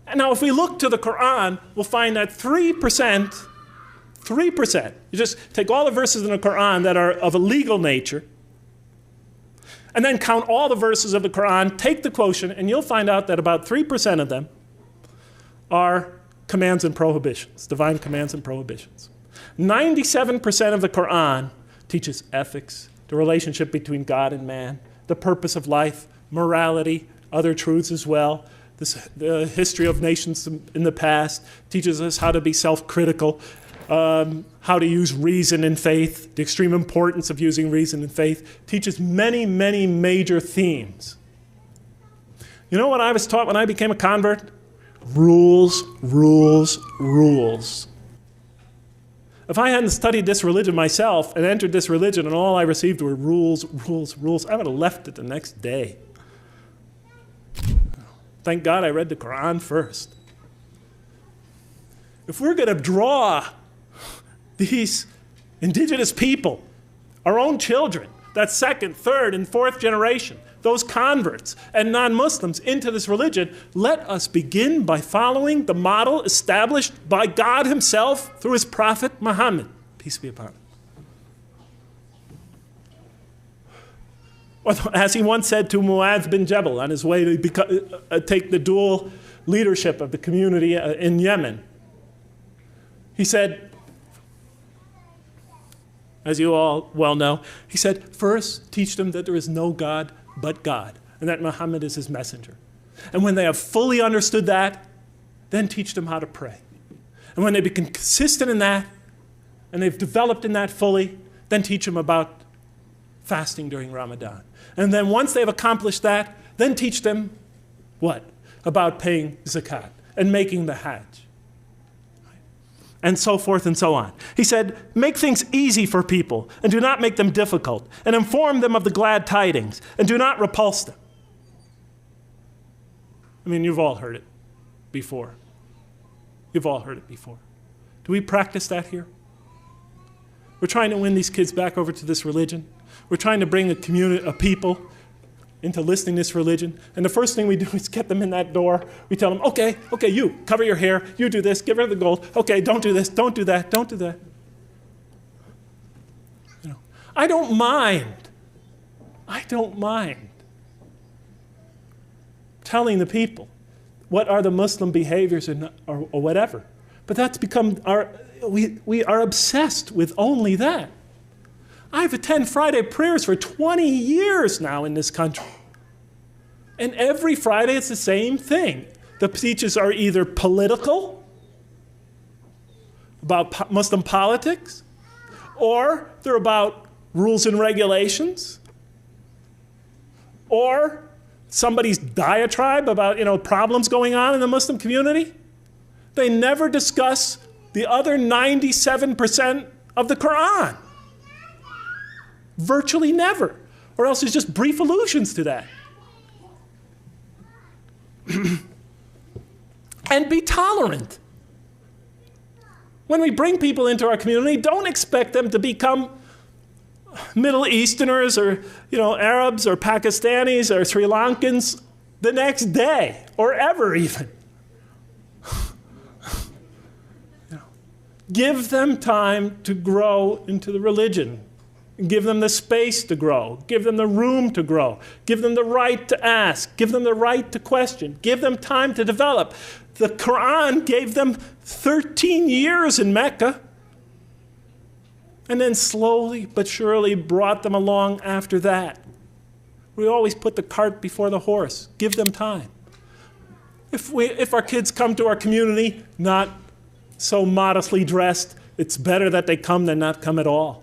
And now if we look to the Quran, we'll find that 3%, you just take all the verses in the Quran that are of a legal nature, and then count all the verses of the Quran, take the quotient, and you'll find out that about 3% of them are commands and prohibitions, divine commands and prohibitions. 97% of the Quran teaches ethics, the relationship between God and man, the purpose of life, morality, other truths as well. The history of nations in the past teaches us how to be self-critical, how to use reason and faith, the extreme importance of using reason and faith, teaches many, many major themes. You know what I was taught when I became a convert? Rules, rules, rules. If I hadn't studied this religion myself and entered this religion and all I received were rules, rules, rules, I would have left it the next day. Thank God I read the Quran first. If we're going to draw these indigenous people, our own children, that second, third, and fourth generation, those converts and non-Muslims into this religion, let us begin by following the model established by God himself through his prophet Muhammad, peace be upon him. As he once said to Mu'adh bin Jabal on his way to take the dual leadership of the community in Yemen, he said, as you all well know, he said, first teach them that there is no God but God, and that Muhammad is his messenger. And when they have fully understood that, then teach them how to pray. And when they become consistent in that, and they've developed in that fully, then teach them about fasting during Ramadan. And then once they've accomplished that, then teach them what? About paying zakat and making the hajj. And so forth and so on. He said, make things easy for people and do not make them difficult, and inform them of the glad tidings and do not repulse them. I mean, you've all heard it before. You've all heard it before. Do we practice that here? We're trying to win these kids back over to this religion. We're trying to bring a community of people into listening to this religion. And the first thing we do is get them in that door. We tell them, okay, you cover your hair, you do this, give her the gold. Okay, don't do this, don't do that, don't do that. You know, I don't mind telling the people what are the Muslim behaviors or whatever. But that's become we are obsessed with only that. I've attended Friday prayers for 20 years now in this country. And every Friday it's the same thing. The speeches are either political, about Muslim politics, or they're about rules and regulations, or somebody's diatribe about, problems going on in the Muslim community. They never discuss the other 97% of the Quran. Virtually never. Or else it's just brief allusions to that. And be tolerant. When we bring people into our community, don't expect them to become Middle Easterners or Arabs or Pakistanis or Sri Lankans the next day or ever even. Give them time to grow into the religion. Give them the space to grow. Give them the room to grow. Give them the right to ask. Give them the right to question. Give them time to develop. The Quran gave them 13 years in Mecca, and then slowly but surely brought them along after that. We always put the cart before the horse. Give them time. If our kids come to our community not so modestly dressed, it's better that they come than not come at all.